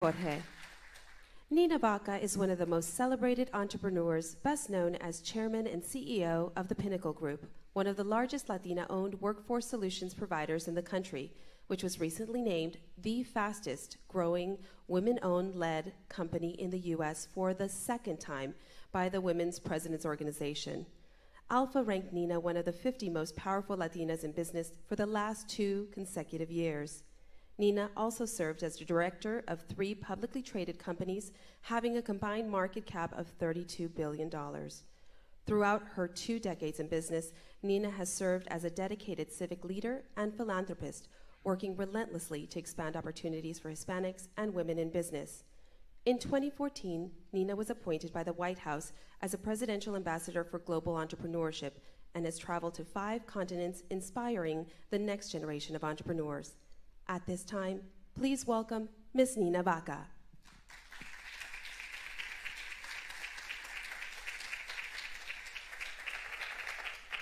Jorge. Nina Vaca is one of the most celebrated entrepreneurs, best known as chairman and CEO of the Pinnacle Group, one of the largest Latina-owned workforce solutions providers in the country, which was recently named the fastest growing women-owned led company in the U.S. for the second time by the Women's President's Organization. Alpha ranked Nina one of the 50 most powerful Latinas in business for the last 2 consecutive years. Nina also served as the director of 3 publicly traded companies, having a combined market cap of $32 billion. Throughout her 2 decades in business, Nina has served as a dedicated civic leader and philanthropist, working relentlessly to expand opportunities for Hispanics and women in business. In 2014, Nina was appointed by the White House as a presidential ambassador for global entrepreneurship and has traveled to 5 continents, inspiring the next generation of entrepreneurs. At this time, please welcome Ms. Nina Vaca.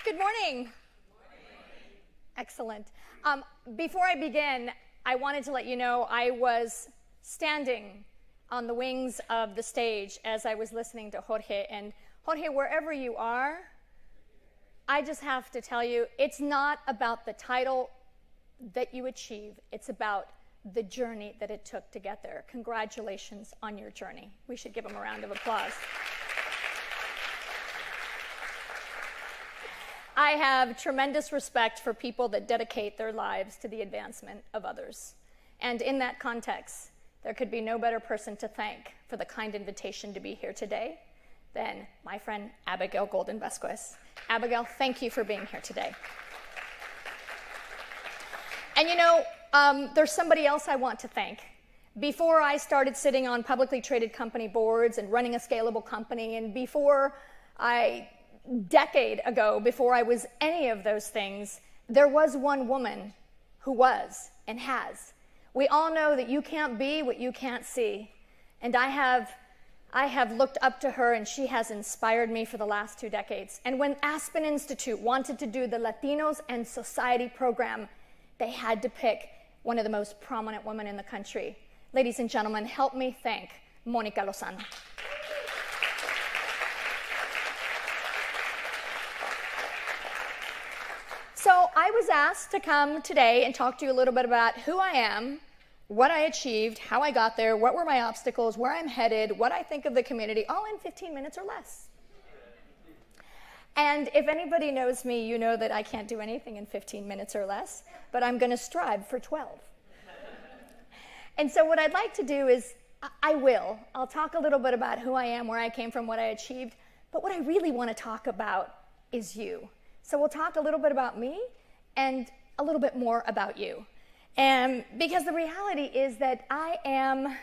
Good morning. Excellent. Before I begin, I wanted to let you know I was standing on the wings of the stage as I was listening to Jorge. And Jorge, wherever you are, I just have to tell you, it's not about the title that you achieve. It's about the journey that it took to get there. Congratulations on your journey. We should give him a round of applause. I have tremendous respect for people that dedicate their lives to the advancement of others. And in that context, there could be no better person to thank for the kind invitation to be here today than my friend Abigail Golden Vasquez. Abigail, thank you for being here today. And you know, there's somebody else I want to thank. Before I started sitting on publicly traded company boards and running a scalable company, and decade ago, before I was any of those things, there was one woman who was and has. We all know that you can't be what you can't see. And I have looked up to her, and she has inspired me for the last 2 decades. And when Aspen Institute wanted to do the Latinos and Society program, they had to pick one of the most prominent women in the country. Ladies and gentlemen, help me thank Monica Lozano. So I was asked to come today and talk to you a little bit about who I am, what I achieved, how I got there, what were my obstacles, where I'm headed, what I think of the community, all in 15 minutes or less. And if anybody knows me, you know that I can't do anything in 15 minutes or less, but I'm going to strive for 12. And so what I'd like to do is, I'll talk a little bit about who I am, where I came from, what I achieved, but what I really want to talk about is you. So we'll talk a little bit about me and a little bit more about you. And because the reality is that I'm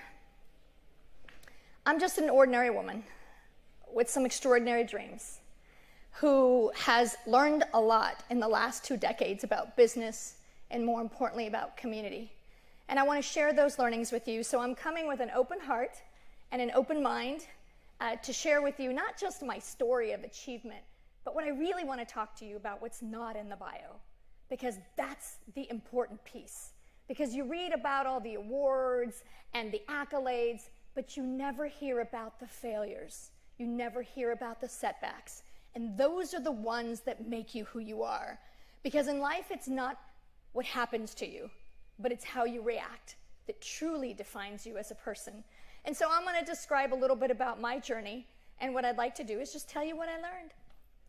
just an ordinary woman with some extraordinary dreams who has learned a lot in the last 2 decades about business and, more importantly, about community. And I want to share those learnings with you. So I'm coming with an open heart and an open mind to share with you not just my story of achievement, but what I really want to talk to you about, what's not in the bio, because that's the important piece. Because you read about all the awards and the accolades, but you never hear about the failures. You never hear about the setbacks. And those are the ones that make you who you are. Because in life, it's not what happens to you, but it's how you react that truly defines you as a person. And so I'm going to describe a little bit about my journey. And what I'd like to do is just tell you what I learned.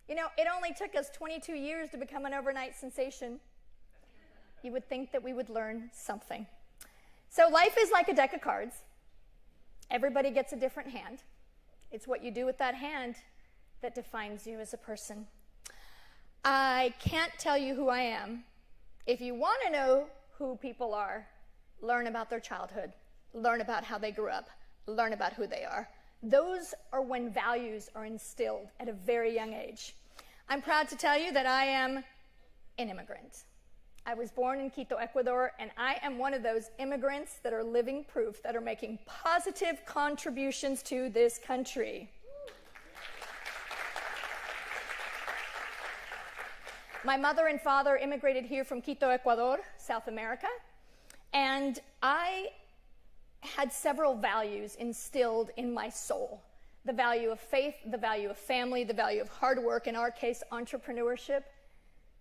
You know, it only took us 22 years to become an overnight sensation. You would think that we would learn something. So life is like a deck of cards. Everybody gets a different hand. It's what you do with that hand that defines you as a person. I can't tell you who I am. If you want to know who people are, learn about their childhood, learn about how they grew up, learn about who they are. Those are when values are instilled at a very young age. I'm proud to tell you that I am an immigrant. I was born in Quito, Ecuador, and I am one of those immigrants that are living proof that are making positive contributions to this country. My mother and father immigrated here from Quito, Ecuador, South America, and I had several values instilled in my soul. The value of faith, the value of family, the value of hard work, in our case, entrepreneurship,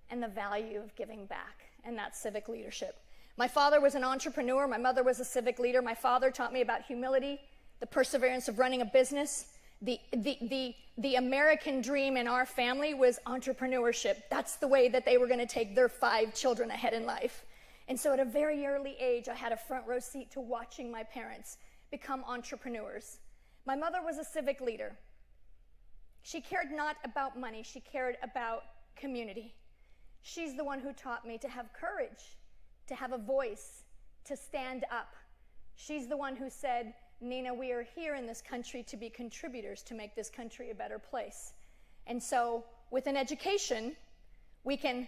and the value of giving back, and that's civic leadership. My father was an entrepreneur. My mother was a civic leader. My father taught me about humility, the perseverance of running a business. The American dream in our family was entrepreneurship. That's the way that they were going to take their 5 children ahead in life. And so at a very early age, I had a front row seat to watching my parents become entrepreneurs. My mother was a civic leader. She cared not about money. She cared about community. She's the one who taught me to have courage, to have a voice, to stand up. She's the one who said, Nina, we are here in this country to be contributors to make this country a better place. And so with an education, we can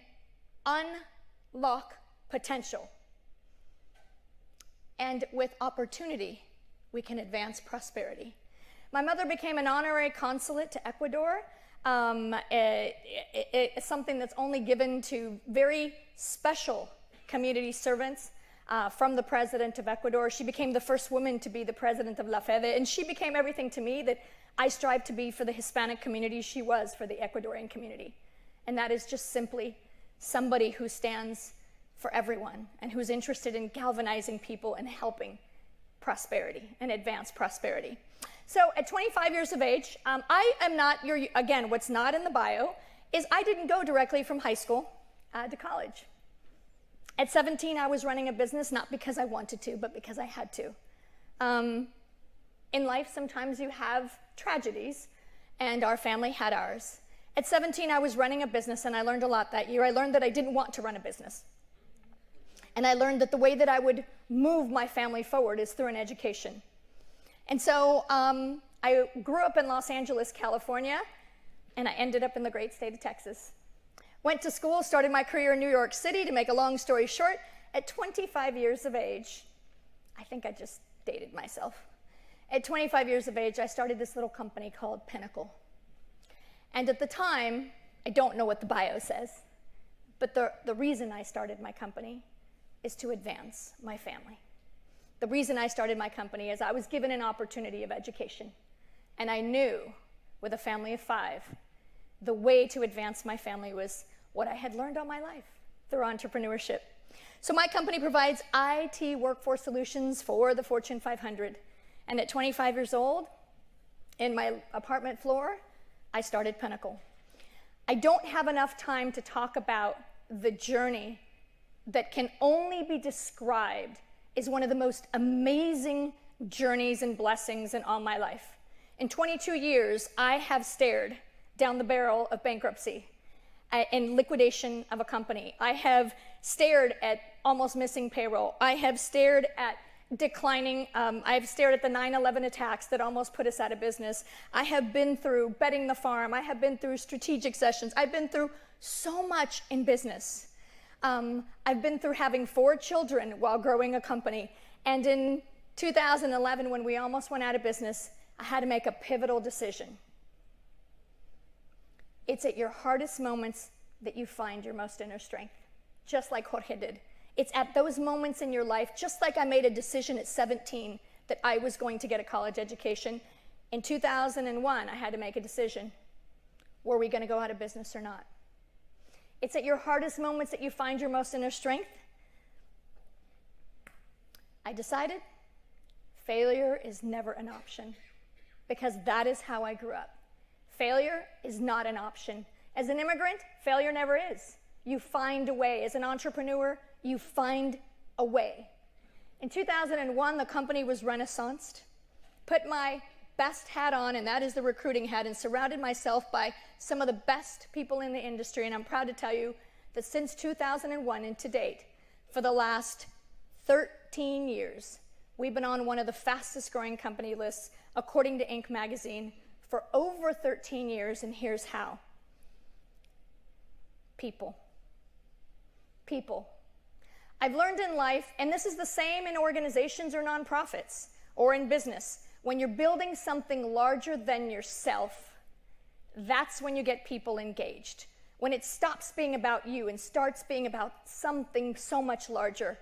unlock potential. And with opportunity, we can advance prosperity. My mother became an honorary consulate to Ecuador. It's something that's only given to very special community servants. From the president of Ecuador. She became the first woman to be the president of La Fede, and she became everything to me that I strive to be for the Hispanic community. She was for the Ecuadorian community. And that is just simply somebody who stands for everyone and who's interested in galvanizing people and helping prosperity and advance prosperity. So at 25 years of age, I am not, again, what's not in the bio is I didn't go directly from high school to college. At 17, I was running a business, not because I wanted to, but because I had to. In life, sometimes you have tragedies, and our family had ours. At 17, I was running a business, and I learned a lot that year. I learned that I didn't want to run a business. And I learned that the way that I would move my family forward is through an education. And so I grew up in Los Angeles, California, and I ended up in the great state of Texas. Went to school, started my career in New York City. To make a long story short, at 25 years of age, I think I just dated myself. At 25 years of age, I started this little company called Pinnacle. And at the time, I don't know what the bio says, but the reason I started my company is to advance my family. The reason I started my company is I was given an opportunity of education, and I knew with a family of 5, the way to advance my family was what I had learned all my life through entrepreneurship. So my company provides IT workforce solutions for the Fortune 500. And at 25 years old, in my apartment floor, I started Pinnacle. I don't have enough time to talk about the journey that can only be described as one of the most amazing journeys and blessings in all my life. In 22 years, I have stared down the barrel of bankruptcy and liquidation of a company. I have stared at almost missing payroll. I have stared at declining, I've stared at the 9/11 attacks that almost put us out of business. I have been through betting the farm. I have been through strategic sessions. I've been through so much in business. I've been through having 4 children while growing a company. And in 2011, when we almost went out of business, I had to make a pivotal decision. It's at your hardest moments that you find your most inner strength, just like Jorge did. It's at those moments in your life, just like I made a decision at 17 that I was going to get a college education. In 2001, I had to make a decision. Were we going to go out of business or not? It's at your hardest moments that you find your most inner strength. I decided failure is never an option, because that is how I grew up. Failure is not an option. As an immigrant, failure never is. You find a way. As an entrepreneur, you find a way. In 2001, the company was renaissanced. Put my best hat on, and that is the recruiting hat, and surrounded myself by some of the best people in the industry. And I'm proud to tell you that since 2001 and to date, for the last 13 years, we've been on one of the fastest growing company lists, according to Inc. magazine, for over 13 years, and here's how. People. People. I've learned in life, and this is the same in organizations or nonprofits or in business, when you're building something larger than yourself, that's when you get people engaged. When it stops being about you and starts being about something so much larger,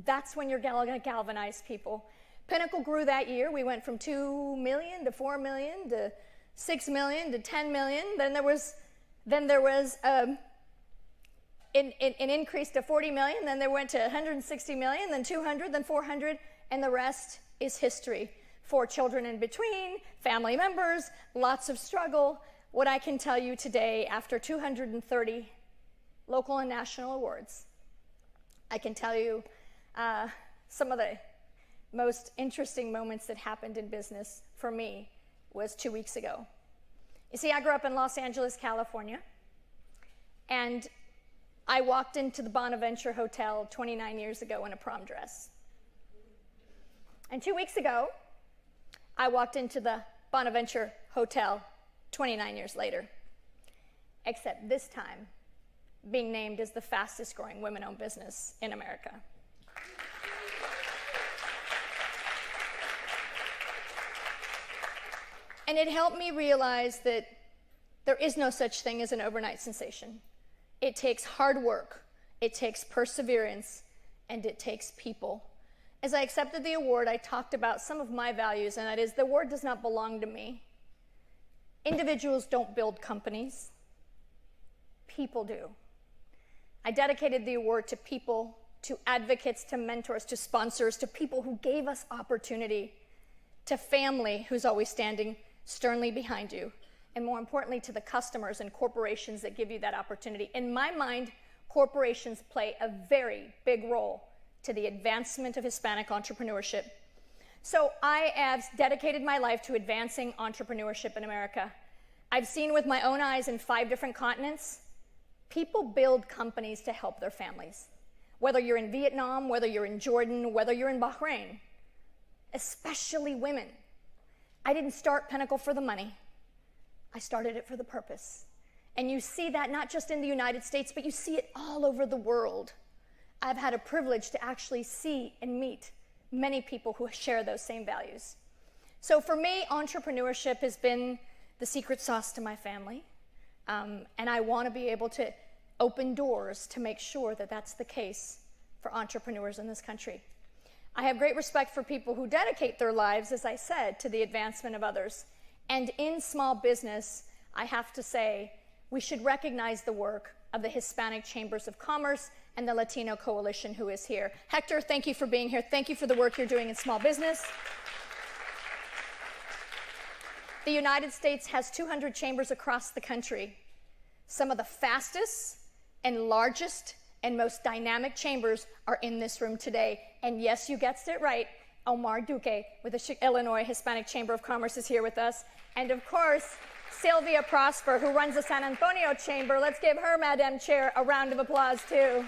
that's when you're going to galvanize people. Pinnacle grew that year. We went from 2 million to 4 million to 6 million to 10 million. Then there was an increase to 40 million. Then they went to 160 million, then 200, then 400, and the rest is history. 4 children in between, family members, lots of struggle. What I can tell you today, after 230 local and national awards, I can tell you some of the most interesting moments that happened in business for me was 2 weeks ago. You see, I grew up in Los Angeles, California, and I walked into the Bonaventure Hotel 29 years ago in a prom dress. And 2 weeks ago, I walked into the Bonaventure Hotel 29 years later, except this time being named as the fastest growing women-owned business in America. And it helped me realize that there is no such thing as an overnight sensation. It takes hard work, it takes perseverance, and it takes people. As I accepted the award, I talked about some of my values, and that is the award does not belong to me. Individuals don't build companies. People do. I dedicated the award to people, to advocates, to mentors, to sponsors, to people who gave us opportunity, to family who's always standing sternly behind you, and more importantly, to the customers and corporations that give you that opportunity. In my mind, corporations play a very big role to the advancement of Hispanic entrepreneurship. So I have dedicated my life to advancing entrepreneurship in America. I've seen with my own eyes in 5 different continents, people build companies to help their families. Whether you're in Vietnam, whether you're in Jordan, whether you're in Bahrain, especially women. I didn't start Pinnacle for the money. I started it for the purpose. And you see that not just in the United States, but you see it all over the world. I've had a privilege to actually see and meet many people who share those same values. So for me, entrepreneurship has been the secret sauce to my family. And I want to be able to open doors to make sure that that's the case for entrepreneurs in this country. I have great respect for people who dedicate their lives, as I said, to the advancement of others. And in small business, I have to say, we should recognize the work of the Hispanic Chambers of Commerce and the Latino Coalition who is here. Hector, thank you for being here. Thank you for the work you're doing in small business. The United States has 200 chambers across the country. Some of the fastest and largest and most dynamic chambers are in this room today. And yes, you guessed it right, Omar Duque with the Illinois Hispanic Chamber of Commerce is here with us. And of course, Sylvia Prosper, who runs the San Antonio Chamber. Let's give her, Madam Chair, a round of applause, too.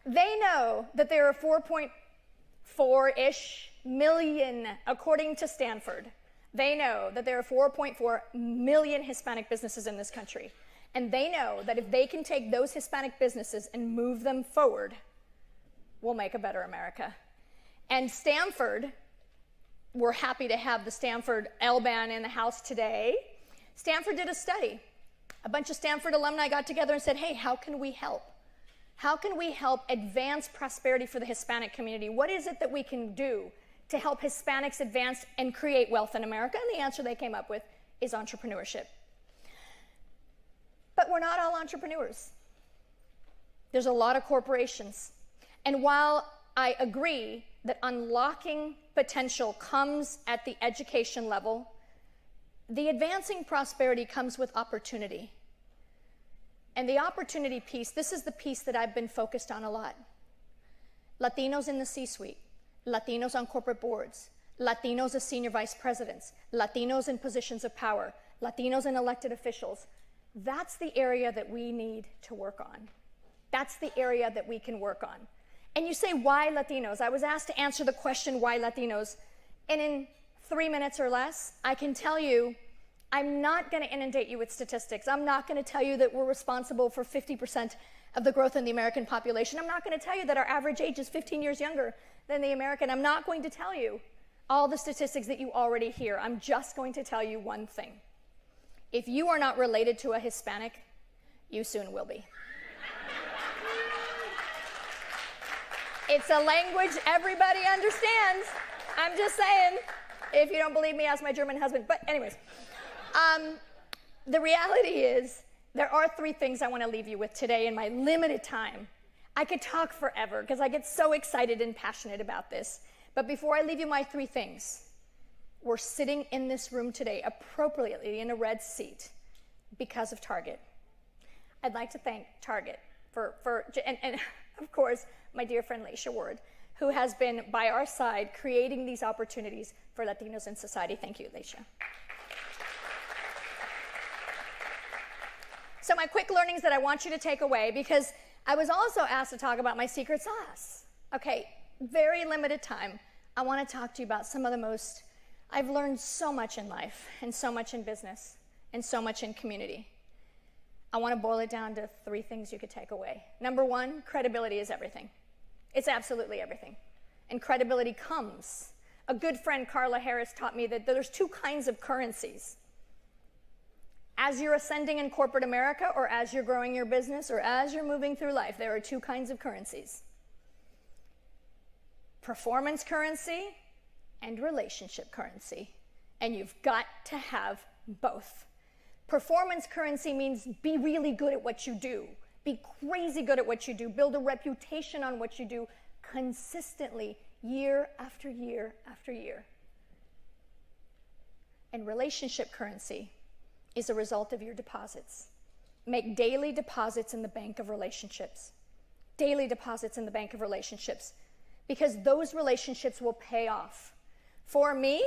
They know that there are 4.4-ish million, according to Stanford. They know that there are 4.4 million Hispanic businesses in this country. And they know that if they can take those Hispanic businesses and move them forward, we'll make a better America. And Stanford, we're happy to have the Stanford L-Ban in the house today. Stanford did a study. A bunch of Stanford alumni got together and said, hey, how can we help? How can we help advance prosperity for the Hispanic community? What is it that we can do to help Hispanics advance and create wealth in America? And the answer they came up with is entrepreneurship. But we're not all entrepreneurs. There's a lot of corporations. And while I agree that unlocking potential comes at the education level, the advancing prosperity comes with opportunity. And the opportunity piece, this is the piece that I've been focused on a lot. Latinos in the C-suite, Latinos on corporate boards, Latinos as senior vice presidents, Latinos in positions of power, Latinos in elected officials. That's the area that we need to work on. That's the area that we can work on. And you say, why Latinos? I was asked to answer the question, why Latinos? And in 3 minutes or less, I can tell you, I'm not going to inundate you with statistics. I'm not going to tell you that we're responsible for 50% of the growth in the American population. I'm not going to tell you that our average age is 15 years younger than the American. I'm not going to tell you all the statistics that you already hear. I'm just going to tell you one thing. If you are not related to a Hispanic, you soon will be. It's a language everybody understands. I'm just saying. If you don't believe me, ask my German husband. But anyways, the reality is there are 3 things I want to leave you with today in my limited time. I could talk forever because I get so excited and passionate about this. But before I leave you my 3 things, we're sitting in this room today appropriately in a red seat because of Target. I'd like to thank Target and of course, my dear friend Leisha Ward, who has been by our side creating these opportunities for Latinos in society. Thank you, Leisha. So my quick learnings that I want you to take away, because I was also asked to talk about my secret sauce. Okay, very limited time. I want to talk to you about some of the most, I've learned so much in life and so much in business and so much in community. I want to boil it down to 3 things you could take away. Number 1, credibility is everything. It's absolutely everything. And credibility comes. A good friend, Carla Harris, taught me that there's 2 kinds of currencies. As you're ascending in corporate America, or as you're growing your business, or as you're moving through life, there are 2 kinds of currencies. Performance currency and relationship currency. And you've got to have both. Performance currency means be really good at what you do. Be crazy good at what you do. Build a reputation on what you do consistently, year after year after year. And relationship currency is a result of your deposits. Make daily deposits in the bank of relationships. Daily deposits in the bank of relationships. Because those relationships will pay off. For me,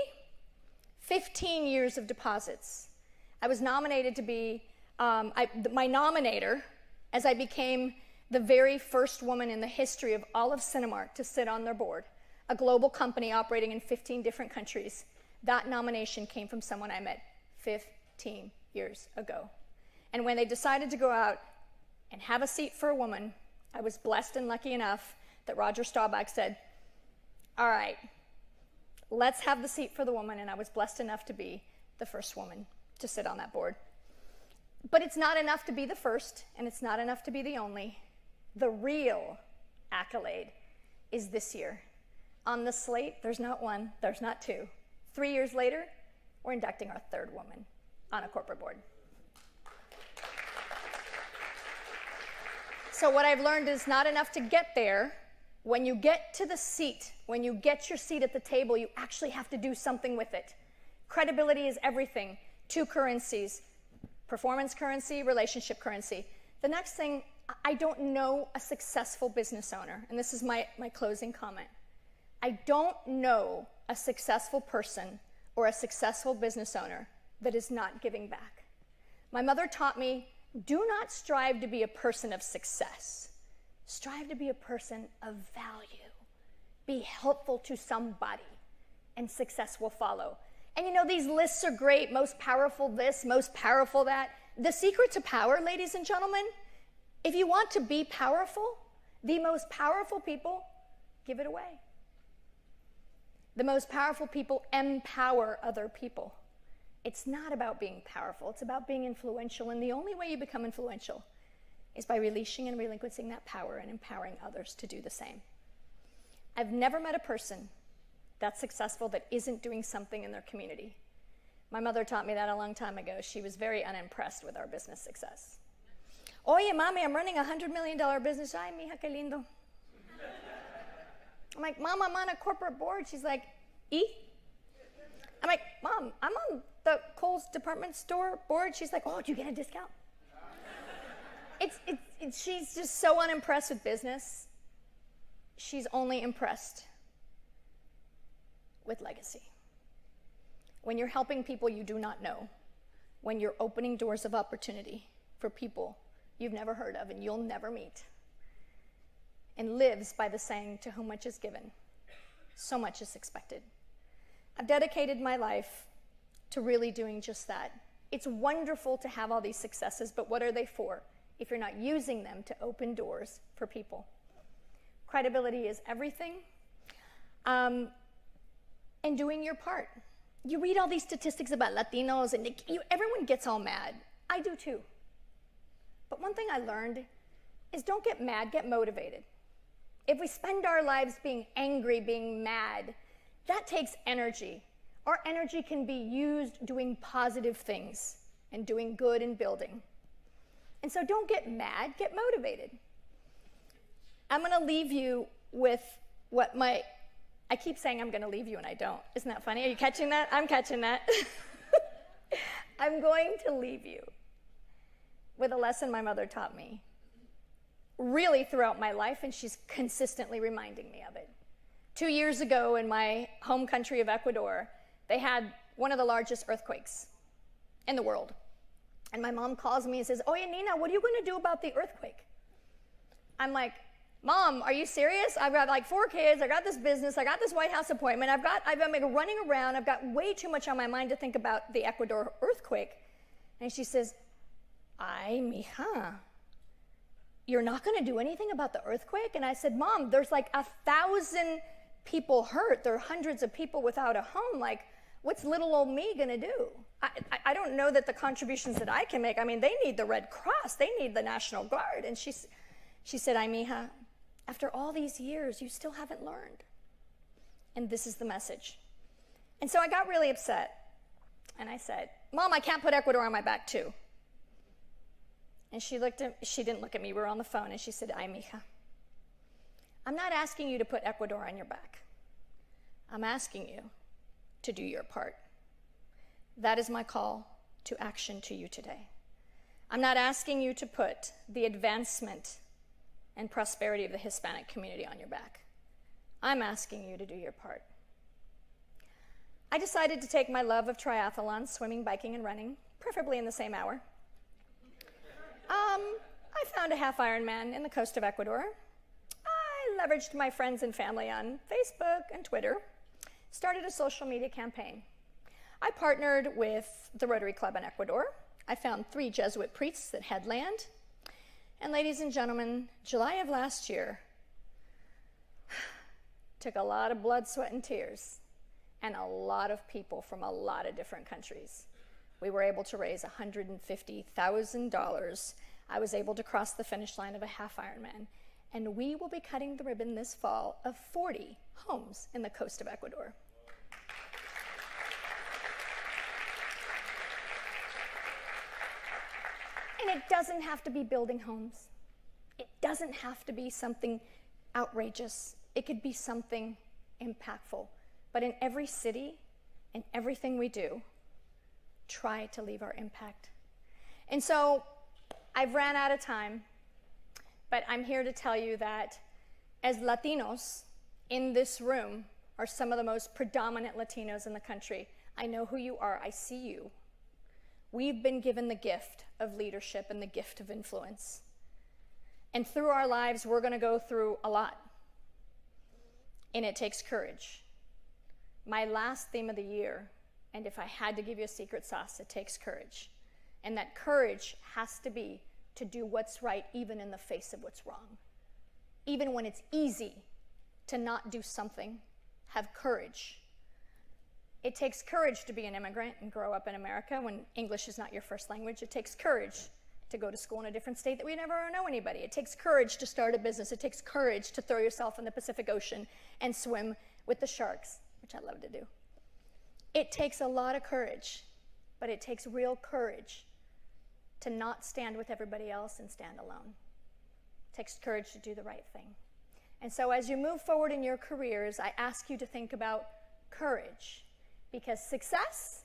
15 years of deposits. I was nominated to be my nominator as I became the very first woman in the history of all of Cinemark to sit on their board, a global company operating in 15 different countries. That nomination came from someone I met 15 years ago. And when they decided to go out and have a seat for a woman, I was blessed and lucky enough that Roger Staubach said, all right, let's have the seat for the woman, and I was blessed enough to be the first woman to sit on that board. But it's not enough to be the first, and it's not enough to be the only. The real accolade is this year. On the slate, there's not 1, there's not 2. 3 years later, we're inducting our 3rd woman on a corporate board. So what I've learned is not enough to get there. When you get to the seat, when you get your seat at the table, you actually have to do something with it. Credibility is everything. 2 currencies, performance currency, relationship currency. The next thing, I don't know a successful business owner, and this is my closing comment. I don't know a successful person or a successful business owner that is not giving back. My mother taught me, do not strive to be a person of success. Strive to be a person of value. Be helpful to somebody, and success will follow. And you know, these lists are great, most powerful this, most powerful that. The secret to power, ladies and gentlemen, if you want to be powerful, the most powerful people give it away. The most powerful people empower other people. It's not about being powerful, it's about being influential, and the only way you become influential is by releasing and relinquishing that power and empowering others to do the same. I've never met a person that's successful that isn't doing something in their community. My mother taught me that a long time ago. She was very unimpressed with our business success. Oye, mami, I'm running a $100 million business. Ay, mija, qué lindo. I'm like, Mom, I'm on a corporate board. She's like, ¿y? I'm like, Mom, I'm on the Kohl's department store board. She's like, oh, did you get a discount? She's just so unimpressed with business. She's only impressed with legacy. When you're helping people you do not know, when you're opening doors of opportunity for people you've never heard of and you'll never meet, and lives by the saying, to whom much is given, so much is expected. I've dedicated my life to really doing just that. It's wonderful to have all these successes, but what are they for if you're not using them to open doors for people? Credibility is everything. And doing your part. You read all these statistics about Latinos, and everyone gets all mad. I do too. But one thing I learned is don't get mad, get motivated. If we spend our lives being angry, being mad, that takes energy. Our energy can be used doing positive things and doing good and building. And so don't get mad, get motivated. I'm going to leave you with I keep saying I'm going to leave you and I don't. Isn't that funny? Are you catching that? I'm catching that. I'm going to leave you with a lesson my mother taught me really throughout my life, and she's consistently reminding me of it. 2 years ago in my home country of Ecuador, they had one of the largest earthquakes in the world. And my mom calls me and says, "Oye, Nina, what are you going to do about the earthquake?" I'm like, "Mom, are you serious? I've got like 4 kids, I got this business, I got this White House appointment, I've been like running around, I've got way too much on my mind to think about the Ecuador earthquake." And she says, "Ay, mija, you're not going to do anything about the earthquake?" And I said, "Mom, there's like 1,000 people hurt. There are hundreds of people without a home. Like, what's little old me going to do? I don't know that the contributions that I can make, I mean, they need the Red Cross, they need the National Guard." And she said, "Ay, mija, after all these years, you still haven't learned. And this is the message." And so I got really upset. And I said, "Mom, I can't put Ecuador on my back too." And she didn't look at me, we were on the phone, and she said, "Ay, mija, I'm not asking you to put Ecuador on your back. I'm asking you to do your part. That is my call to action to you today. I'm not asking you to put the advancement and prosperity of the Hispanic community on your back. I'm asking you to do your part." I decided to take my love of triathlon, swimming, biking, and running, preferably in the same hour. I found a half Ironman in the coast of Ecuador. I leveraged my friends and family on Facebook and Twitter, started a social media campaign. I partnered with the Rotary Club in Ecuador. I found 3 Jesuit priests that had land. And ladies and gentlemen, July of last year took a lot of blood, sweat, and tears, and a lot of people from a lot of different countries. We were able to raise $150,000. I was able to cross the finish line of a half Ironman. And we will be cutting the ribbon this fall of 40 homes in the coast of Ecuador. And it doesn't have to be building homes. It doesn't have to be something outrageous. It could be something impactful. But in every city, in everything we do, try to leave our impact. And so I've ran out of time, but I'm here to tell you that as Latinos in this room are some of the most predominant Latinos in the country. I know who you are. I see you. We've been given the gift of leadership and the gift of influence. And through our lives, we're going to go through a lot. And it takes courage. My last theme of the year, and if I had to give you a secret sauce, it takes courage. And that courage has to be to do what's right even in the face of what's wrong. Even when it's easy to not do something, have courage. It takes courage to be an immigrant and grow up in America when English is not your first language. It takes courage to go to school in a different state that we never know anybody. It takes courage to start a business. It takes courage to throw yourself in the Pacific Ocean and swim with the sharks, which I love to do. It takes a lot of courage, but it takes real courage to not stand with everybody else and stand alone. It takes courage to do the right thing. And so as you move forward in your careers, I ask you to think about courage, because success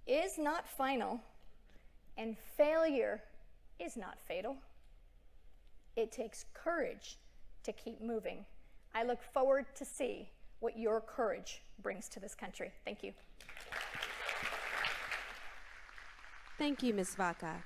is not final and failure is not fatal. It takes courage to keep moving. I look forward to see what your courage brings to this country. Thank you. Thank you, Ms. Vaca.